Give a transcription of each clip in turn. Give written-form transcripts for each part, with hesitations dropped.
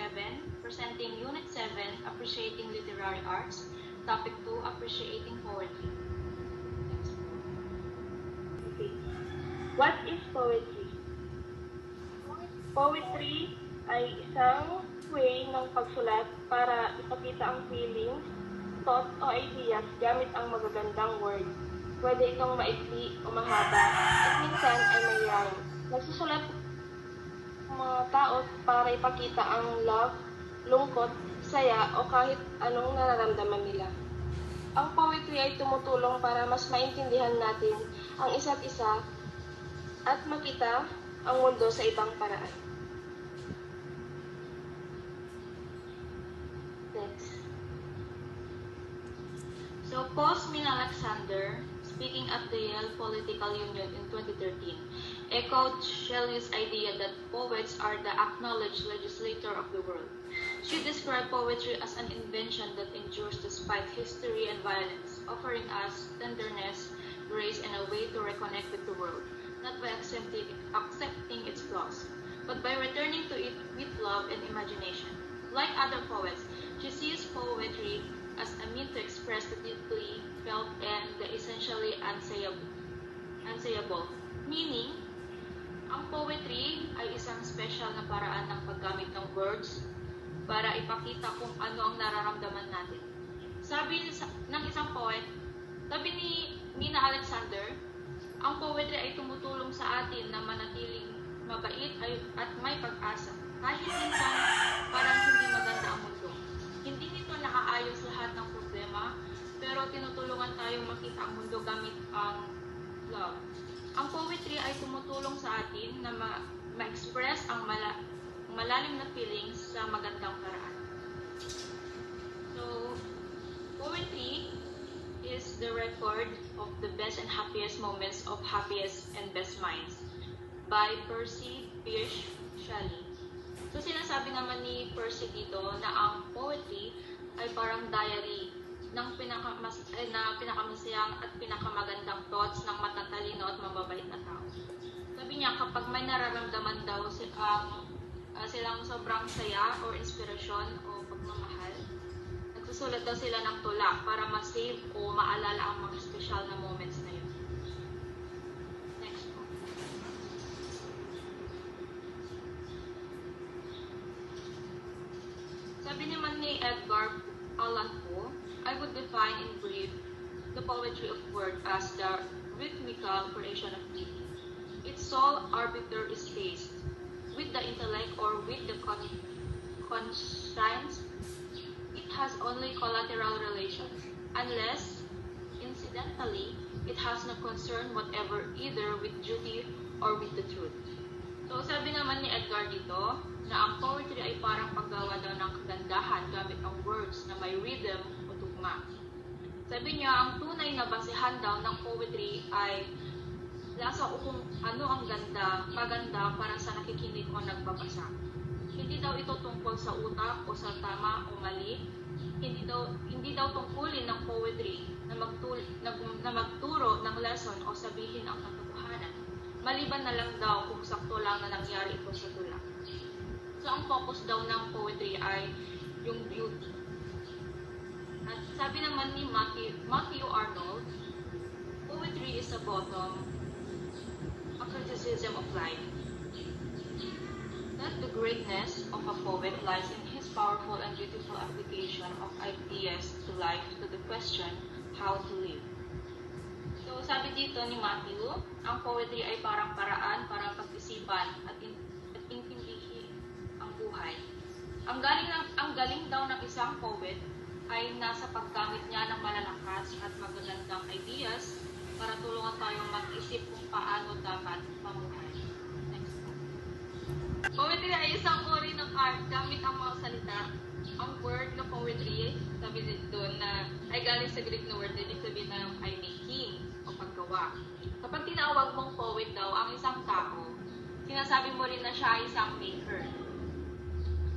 7, presenting Unit 7, Appreciating Literary Arts. Topic 2, Appreciating Poetry. Okay. What is poetry? Poetry ay isang way ng pagsulat para ipakita ang feelings, thoughts o ideas gamit ang magagandang words. Pwede itong maikli o mahaba at minsan ay may rhyme. Nagsusulat ang mga tao para ipakita ang love, lungkot, saya o kahit anong nararamdaman nila. Ang poetry ay tumutulong para mas maintindihan natin ang isa't isa at makita ang mundo sa ibang paraan. Next. So, Paul Smith Alexander, speaking at the Yale Political Union in 2013, echoed Shelley's idea that poets are the acknowledged legislator of the world. She described poetry as an invention that endures despite history and violence, offering us tenderness, grace, and a way to reconnect with the world, not by accepting its flaws, but by returning to it with love and imagination. Like other poets, she sees poetry as a means to express the deeply felt and the essentially unsayable. Meaning, ang poetry ay isang special na paraan ng paggamit ng words para ipakita kung ano ang nararamdaman natin. Sabi ng isang poet, sabi ni Mina Alexander, ang poetry ay tumutulong sa atin na manatiling mabait at may pag-asa. Kahit minsan parang hindi maganda ang mundo. Hindi nito naaayos lahat ng problema, pero tinutulungan tayong makita ang mundo gamit ang love. Ang poetry ay tumutulong sa atin na ma-express ang malalim na feelings sa magandang paraan. So, poetry is the record of the best and happiest moments of happiest and best minds by Percy Bysshe Shelley. So, sinasabi naman ni Percy dito na ang poetry ay parang diary ng pinakamasayang at pinakamagandang thoughts ng matatalino at mababait na tao. Sabi niya, kapag may nararamdaman daw silang sobrang saya o inspirasyon o pagmamahal, nagsusulat daw sila ng tula para ma-save o maalala ang mga special na moments na yun. Next po. Sabi naman ni Edgar Allan Poe, I would define in brief the poetry of word as the rhythmical creation of meaning. Its sole arbiter is faced with the intellect or with the conscience. It has only collateral relations, unless, incidentally, it has no concern whatever either with duty or with the truth. So, sabi naman ni Edgar dito, na ang poetry ay parang paggawa daw ng kagandahan gamit ang words na may rhythm o tugma. Sabi niya, ang tunay na basehan daw ng poetry ay nasa kung ano ang maganda para sa nakikinig o nagbabasa. Hindi daw ito tungkol sa utak o sa tama o mali. Hindi daw tungkulin ng poetry na magturo ng lesson o sabihin ang katotohanan. Maliban na lang daw kung sakto lang na nangyari ito sa tula. So, ang focus daw ng poetry ay yung beauty. At sabi naman ni Matthew Arnold, poetry is a bottom, a criticism of life. That the greatness of a poet lies in his powerful and beautiful application of ideas to life to the question, how to live. So, sabi dito ni Matthew, ang poetry ay parang paraan para pag-isipan at intindihin ang buhay. Ang galing daw ng isang poet ay nasa paggamit niya ng malalakas at magagandang ideas para tulungan tayong mag-isip kung paano dapat mamuhay. Next. Poetry ay isang uri ng art gamit ang mga salita. Ang word na poetry, sabi dito na ay galing sa Greek na word, ibig sabihin na ay making o paggawa. Kapag tinawag mong poet daw ang isang tao, sinasabi mo rin na siya ay isang maker.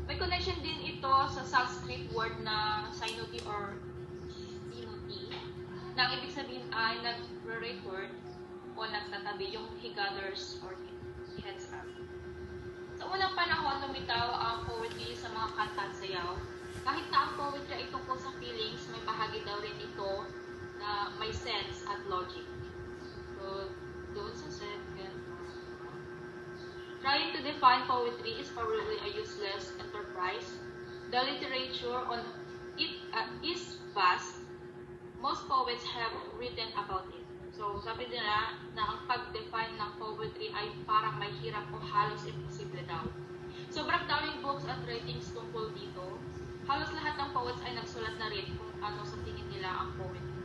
May connection din ito sa Sanskrit word na synuti or sinuti, na ang ibig sabihin ay nagre-record o nagtatabi yung he gathers or he heads up. Sa Noong unang panahon, lumitaw ang poetry sa mga kanta at sayaw. Kahit na ang poetry ay tungkol sa feelings, may bahagi daw rin ito na may sense at logic. So, doon sa second. Trying to define poetry is probably a useless enterprise. The literature on it is vast. Most poets have written about it. So, sabi nila na ang pag-define ng poetry ay parang may hirap o halos imposible daw. Sobrang daming books at writings tungkol dito. Halos lahat ng poets ay nagsulat na rin kung ano sa tingin nila ang poetry.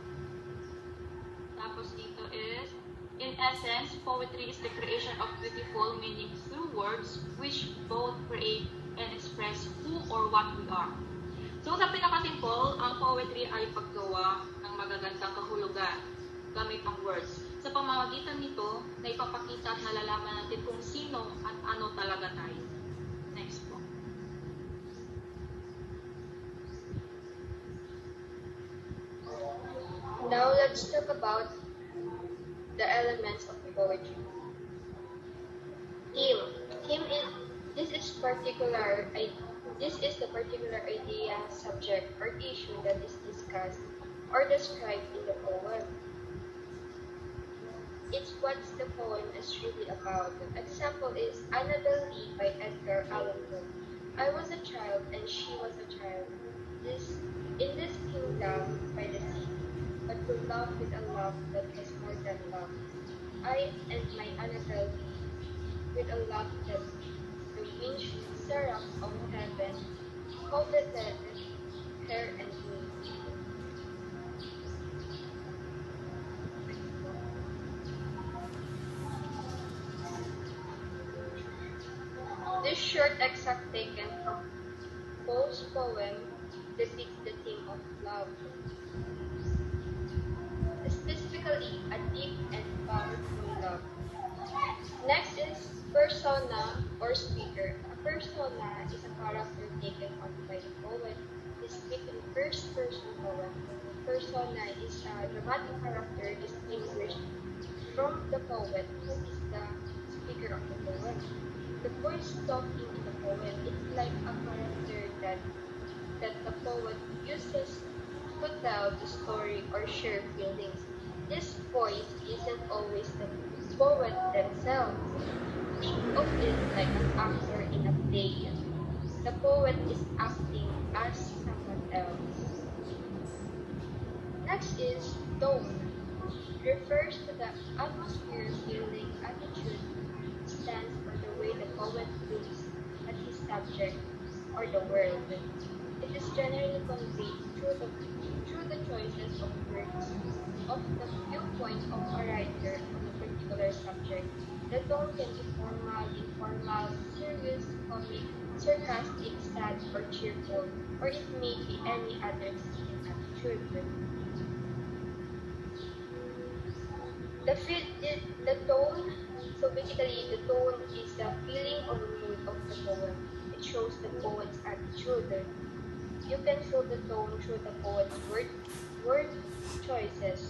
Tapos dito is, in essence, poetry is the creation of beautiful meaning through words which both create and express who or what we are. So sa pinakasimple, ang poetry ay paggawa ng magagandang kahulugan gamit ang words. Sa pamamagitan nito, na ipapakita at nalalaman natin kung sino at ano talaga tayo. Next po. Now let's talk about the elements of poetry. Theme is this is the particular idea, subject, or issue that is discussed or described in the poem. It's what the poem is really about. An example is Annabel Lee by Edgar Allan Poe. I was a child and she was a child. In this kingdom by the sea, but to love with a love that is more than love. I and my Annabel Lee, with a love that the winged seraph of heaven coveted her and me. This short extract taken from Poe's poem depicts the theme of love. Specifically, a deep and powerful love. Next is persona or speaker. A persona is a character taken on by the poet. They speak in first-person poem. Persona is a dramatic character distinguished from the poet, who is the speaker of the poem. The voice talking in the poem is like a character that the poet uses to tell the story or share feelings. This voice isn't always the poet themselves. Think of it like an actor in a play. The poet is acting as someone else. Next is tone. Refers to the atmosphere, feeling, attitude, stands for the way the poet looks at his subject or the world. It is generally conveyed through the choices of words of the viewpoint of a writer on a particular subject. The tone can be formal, informal, serious, comic, sarcastic, sad, or cheerful, or it may be any other scene attitude. The tone, so basically the tone is the feeling or mood of the poem. It shows the poet's attitude. You can feel the tone through the poet's word choices.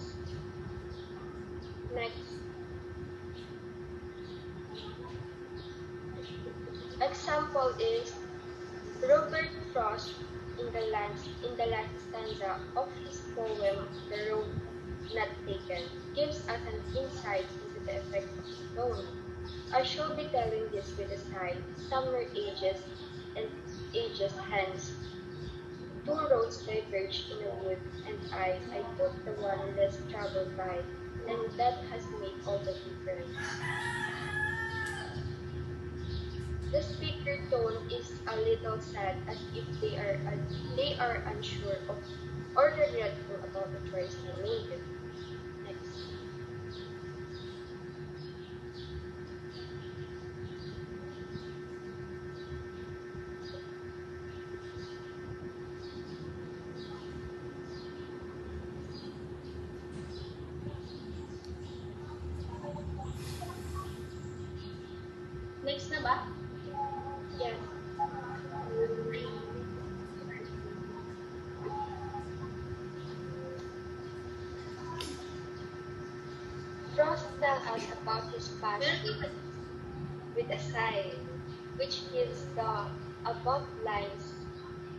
Next. Example is Robert Frost in the last stanza of his poem The Road Not Taken gives us an insight into the effect of the tone. I shall be telling this with a sigh. Some were ages and ages hence. Two roads diverged in a wood, and I took the one less traveled by, and that has made all the difference. The speaker tone is a little sad, as if they are unsure of or regretful about the choice they made. Next. Next na ba? Yes. Frost tells us about his passion with a sigh. which gives the above lines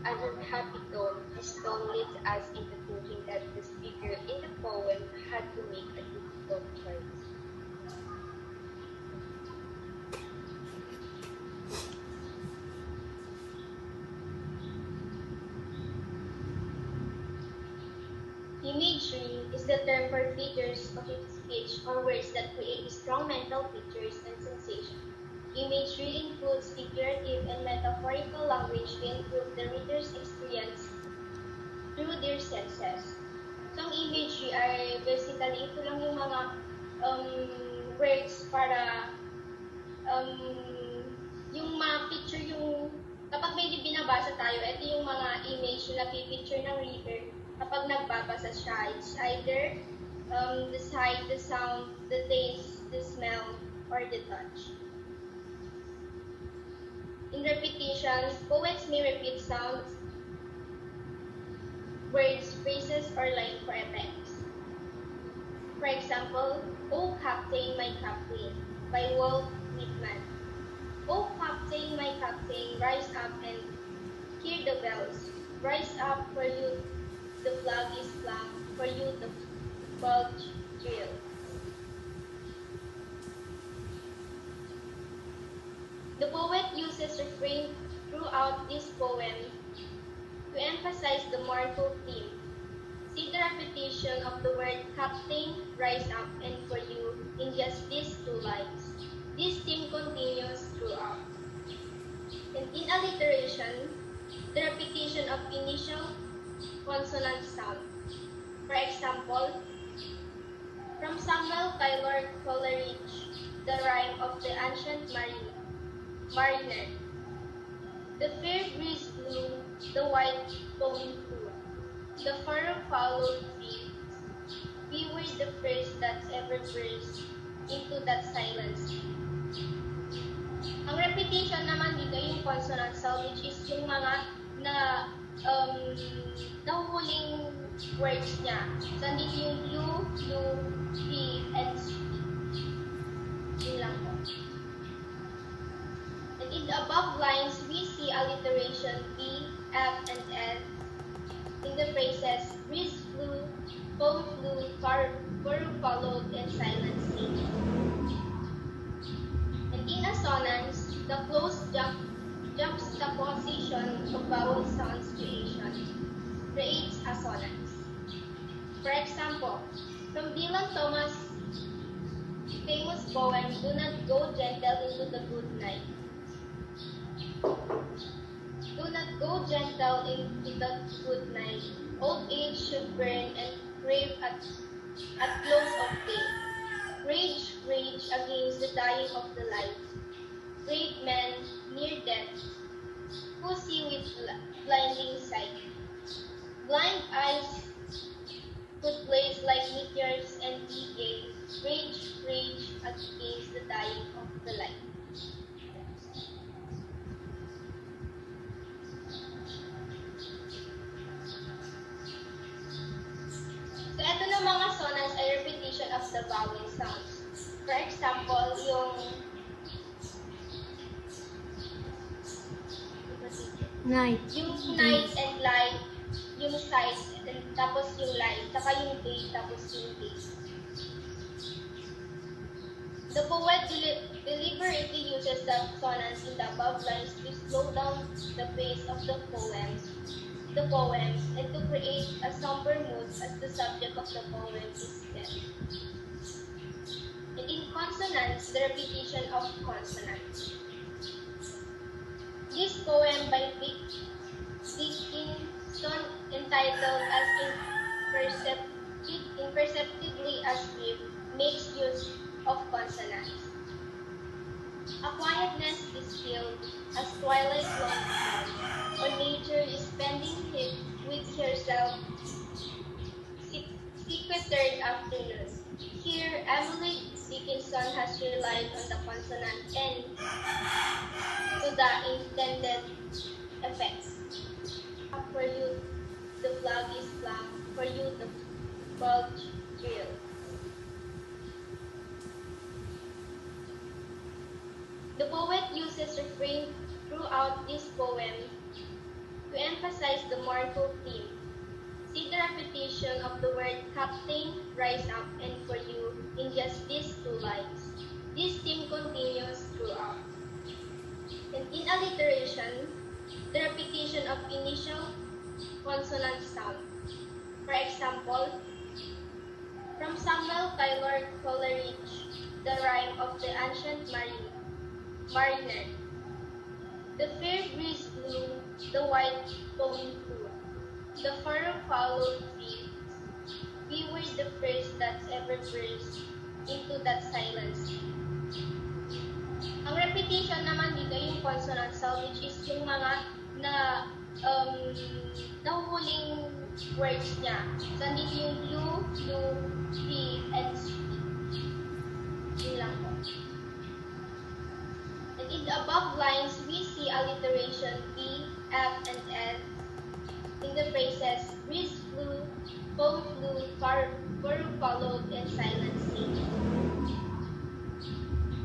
an unhappy tone. This tone leads us into thinking that the speaker in the poem had to make a difficult choice. Imagery is the term for figures of speech or words that create strong mental pictures and sensations. Imagery includes figurative and metaphorical language to improve the reader's experience through their senses. So, ang imagery ay basically ito lang yung mga words para yung ma-picture yung kapag may binabasa tayo, ito yung mga image na pipicture ng reader kapag nagbabasa siya. It's either the sight, the sound, the taste, the smell, or the touch. In repetition, poets may repeat sounds, words, phrases, or line for effects. For example, "O Captain, my Captain" by Walt Whitman. "O Captain, my Captain, rise up and hear the bells. Rise up, for you the flag is flung, for you the bulge drill." The poet uses refrain throughout this poem to emphasize the mournful theme. See the repetition of the word "captain," "rise up," and "for you" in just these two lines. This theme continues throughout. And in alliteration, the repetition of initial consonant sound. For example, from Samuel Taylor Coleridge, "The Rime of the Ancient Mariner." The fair breeze blew, the white foam flew, the furrow followed thee. We were the first that ever burst into that silence. Ang repetition naman dito yung consonant sound, which is yung mga nahuhuling words niya. So, andito yung you, he, and she. Yun lang po. And in the above lines, we see alliteration B, F, and S in the phrases "breeze flew," "foam flew," "furrow followed," and "silence came." And in assonance, the close juxtaposition of vowel sounds creates assonance. For example, from Dylan Thomas' famous poem, "Do not go gentle into the good night." Do not go gentle into the good night. Old age should burn and crave at close of day. Rage, rage against the dying of the light. Great men near death, who see with blinding sight. Blind eyes could blaze like meteors and be gay. Rage, rage against the dying of the light. So, ito na mga sonants ay repetition of the vowel sounds. For example, yung Night. Yung night and light, yung sight, and tapos yung light, saka yung day, tapos yung day. The poet deliberately uses the sonants in the above lines to slow down the pace of the poem, and to create a somber mood as the subject of the poem is death. And in consonants, the repetition of consonants. This poem by Vic Dickinson, entitled as Imperceptibly as Grief, makes use of consonants. A quietness is filled as twilight long fall, or nature is spending it with herself secretary afternoon. Here, Emily Dickinson has relied on the consonant N to the intended effects. For you, the flag is flung. For you, the bulge drill. The poet uses refrain throughout this poem to emphasize the mournful theme. See the repetition of the word captain, rise up, and for you in just these two lines. This theme continues throughout. And in alliteration, the repetition of initial consonant sound. For example, from Samuel Taylor Coleridge, The Rime of the Ancient Mariner. The fair breeze blew, the white foam flew, the furrow followed thee. We were the first that ever burst into that silence. Ang repetition naman dito yung consonant sound, which is yung mga nahuhuling words niya. So, nandito yung you, he, and she. Yun lang po. And in the above lines, we see alliteration B, F, and S in the phrases breeze flew, foam flew, furrow followed, and silence came.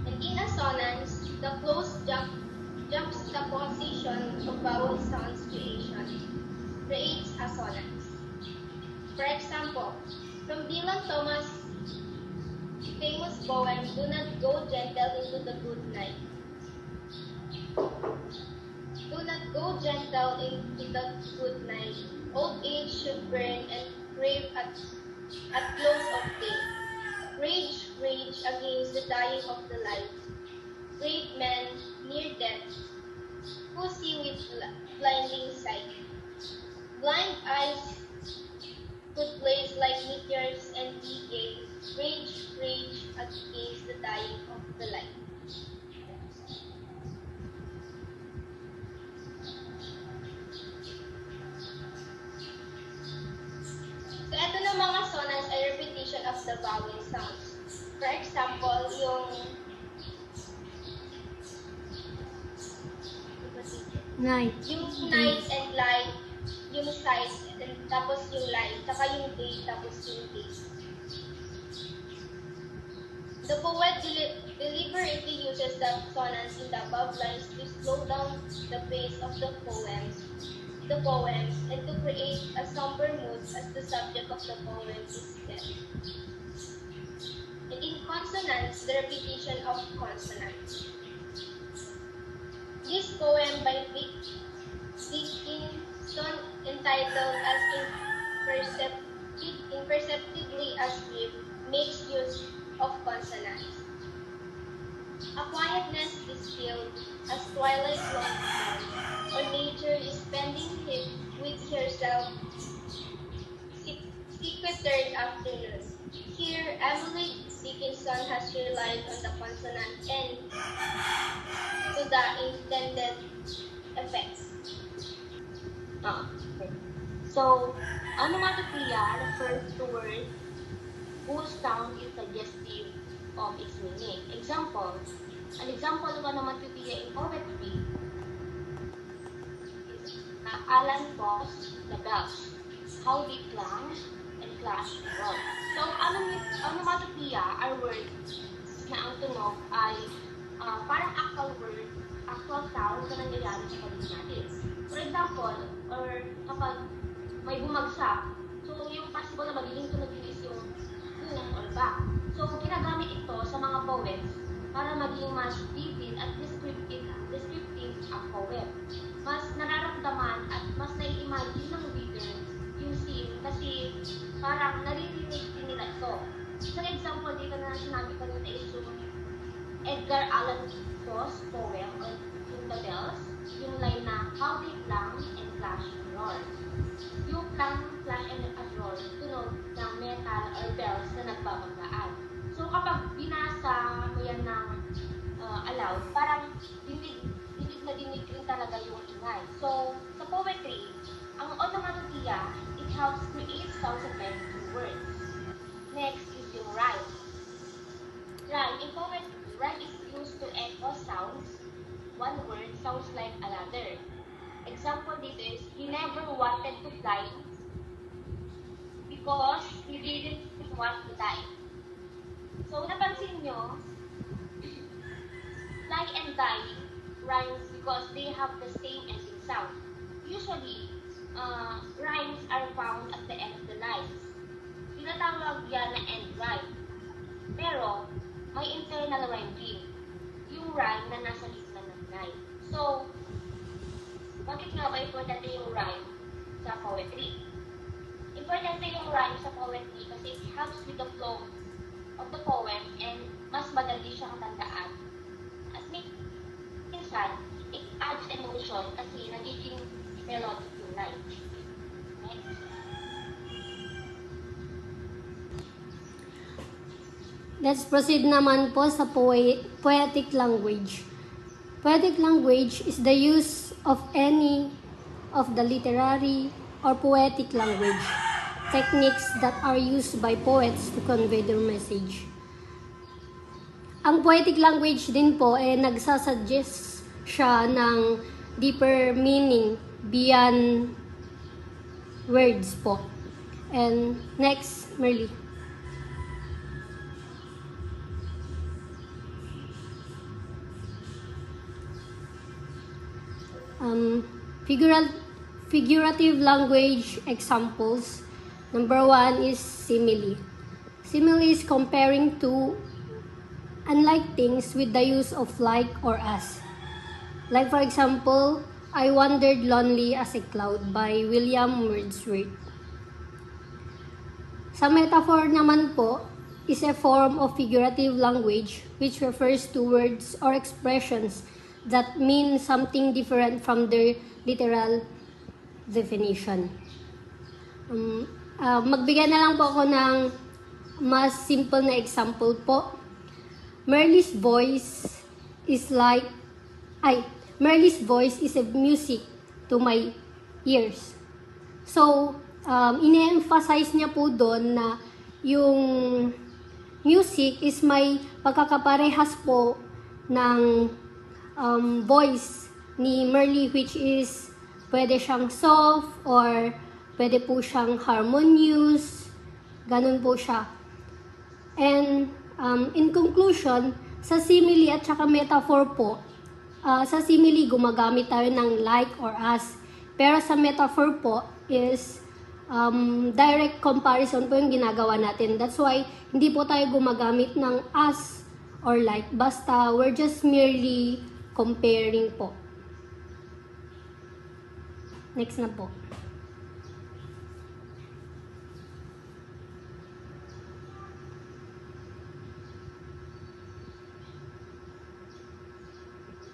And in assonance, the close juxtaposition of vowel sounds creates assonance. For example, from Dylan Thomas' famous poem, Do Not Go Gentle into the Good Night. Do not go gentle into the good night. Old age should burn and crave at close of day. Rage, rage against the dying of the light. Great men near death, who see with blinding sight. Blind eyes could blaze like meteors and decay. Rage, rage against the dying of the light. So, ito na mga sonants ay repetition of the vowel sounds. For example, yung Night. Yung night and light, yung sight, and tapos yung light, saka yung day, tapos yung day. The poet deliberately uses the sonants in the above lines to slow down the pace of the poems, and to create a somber mood as the subject of the poem is set. And in consonants, the repetition of consonants. This poem by Vic Dickinson, entitled as Imperceptibly as Grief, makes use of consonants. A quietness is filled as twilight long falls, or nature is spending with herself secret afternoon. Here, Emily Dickinson has relied on the consonant N to the intended effects. Okay. So, onomatopoeia refers to words whose sound is suggestive of its meaning. An example of onomatopoeia in poetry is Alan Poe's The Bells, how they clang and clash and roll. So, onomatopoeia are words na ang tunog ay parang actual sound na nangyayari sa paligid natin. For example, or kapag may bumagsak, so yung possible na magiging tunog is yung boom or bang. So, ginagamit ito sa mga poems para maging mas vivid at descriptive ang poem. Mas nararamdaman at mas nai-imagine ng reader yung scene kasi parang naririnig din nila ito. Isang example dito na sinabi ko rin is yung Edgar Allan Poe's poem or yung The Bells, yung line na how they clang and clash and roll. Yung clang, clash, and roll, tunog ng metal or bells na nagbabanggaan. So kapag binasa mo yan ng aloud, parang dinig rin talaga yung ingay. So sa poetry, ang onomatopoeia, it helps create sounds effect in words. Next is yung rhyme. Rhyme, in poetry, rhyme is used to echo sounds. One word sounds like another. Example dito is, he never wanted to fly because he didn't want to die. So, napansin nyo, fly and die, rhymes because they have the same ending sound. Usually, rhymes are found at the end of the lines. Tinatawag yan na end rhyme. Pero, may internal rhyme din. Yung rhyme na nasa gitna ng line. So, bakit nga ba importante yung rhyme sa poetry? Importante yung rhyme sa poetry kasi it helps with the flow of the poem and mas madali siya katandaan. At minsan, it adds emotion kasi nagiging melodic yung line. Next. Let's proceed naman po sa poetic language. Poetic language is the use of any of the literary or poetic language techniques that are used by poets to convey their message. Ang poetic language din po nagsasuggest siya ng deeper meaning beyond words po. And next, Merly. Figurative language examples. Number 1 is simile. Simile is comparing two unlike things with the use of like or as. Like for example, I Wandered Lonely as a Cloud by William Wordsworth. Sa metaphor naman po is a form of figurative language which refers to words or expressions that mean something different from their literal definition. Magbigay na lang po ako ng mas simple na example po. Merly's voice is a music to my ears. So, ine-emphasize niya po doon na yung music is may pagkakaparehas po ng voice ni Merly, which is pwede siyang soft or pwede po siyang harmonious, ganun po siya. And in conclusion, sa simile at saka metaphor po, sa simile gumagamit tayo ng like or as, pero sa metaphor po is direct comparison po yung ginagawa natin. That's why hindi po tayo gumagamit ng as or like, basta we're just merely comparing po. Next na po.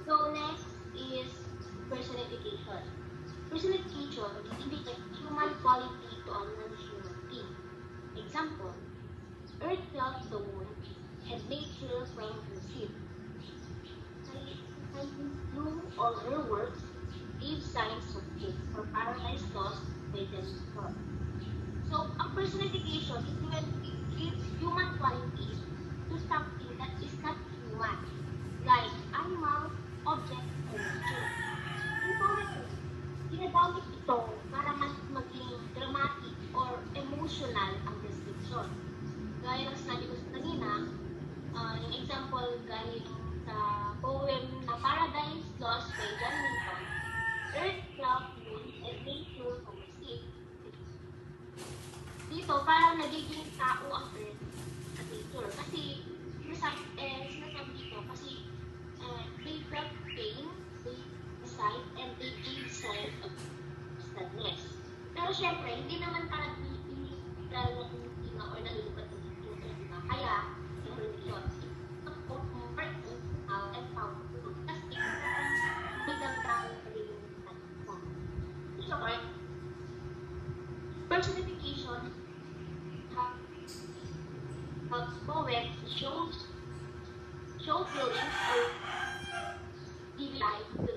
So next is personification. Personification indicates human quality to a non-human thing. Example, Earth felt the wound and nature from the sea. Through all her works, gave signs of hope for paradise lost by the storm. So, ang personification is when we give human qualities to something that is not human, like animal, object, or nature. In poetry, ginagamit ito para mas maging dramatic or emotional ang description. Gaya ng sinabi ko sa kanina, yung example galing sa poem na Paradise Lost by John Milton, Earth, cloud, moon, and nature from the sea. Dito, parang nagiging tao ang Earth at nature. Kasi, sinasabi dito, kasi they felt pain, they decide, and they gave sign of sadness. Pero syempre, hindi naman parang lalo na or nalilipat ng nature, diba? Kaya, meron yun. Personification helps poets show feelings or give life to.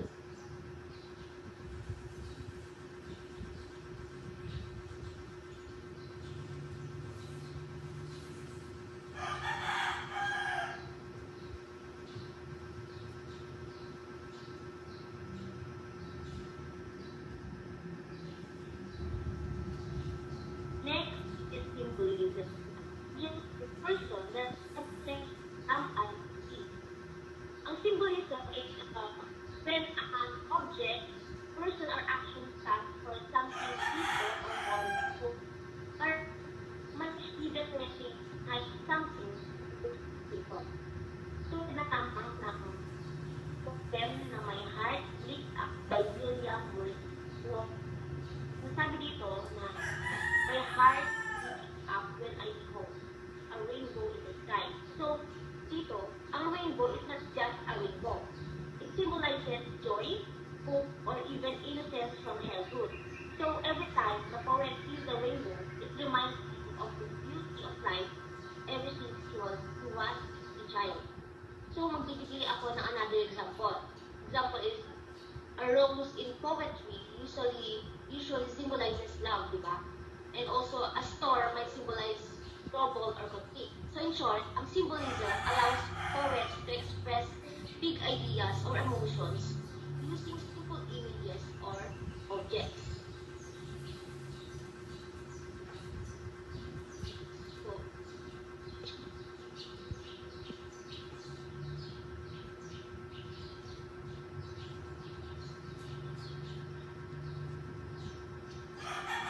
Next is symbolism. Just the person that something am I see. Ang symbolism is When an object, person, or action stands for something people or more or much definitely like something people. So, natampang ng poem na may heart lit up by William Wordsworth. Nasabi dito na my heart beats up when I behold a rainbow in the sky. So, dito, ang rainbow is not just a rainbow. It symbolizes joy, hope, or even innocence from childhood. So, every time the poet sees the rainbow, it reminds him of the beauty of life ever since he was a child. So, magbibigay ako ng another example. Example is, a rose in poetry usually symbolizes love, di ba? And also, a storm might symbolize trouble or conflict. So in short, ang symbolism allows poets to express big ideas or emotions using simple images or objects.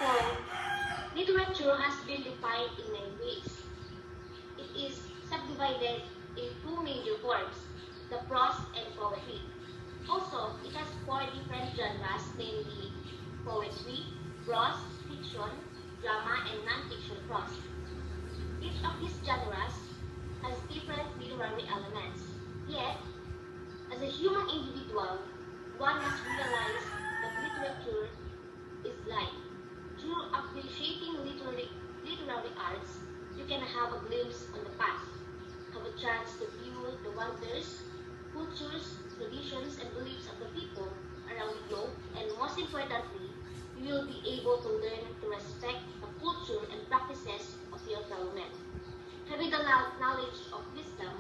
So, literature has been defined in many ways. It is subdivided in two major forms, the prose and poetry. Also, it has four different genres, namely poetry, prose, fiction, drama, and non-fiction prose. Each of these genres has different literary elements. Yet, as a human individual, one must realize that literature is life. Through appreciating literary arts, you can have a glimpse on the past, have a chance to view the wonders, cultures, traditions, and beliefs of the people around the globe, and most importantly, you will be able to learn to respect the culture and practices of your fellow men. Having the knowledge of wisdom,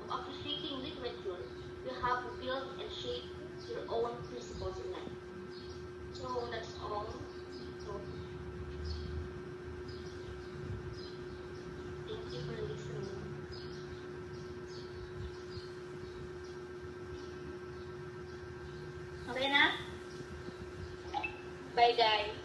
of appreciating literature, you have to build and shape your own principles in life. So that's all. So, thank you for listening. Okay na? Bye, guys.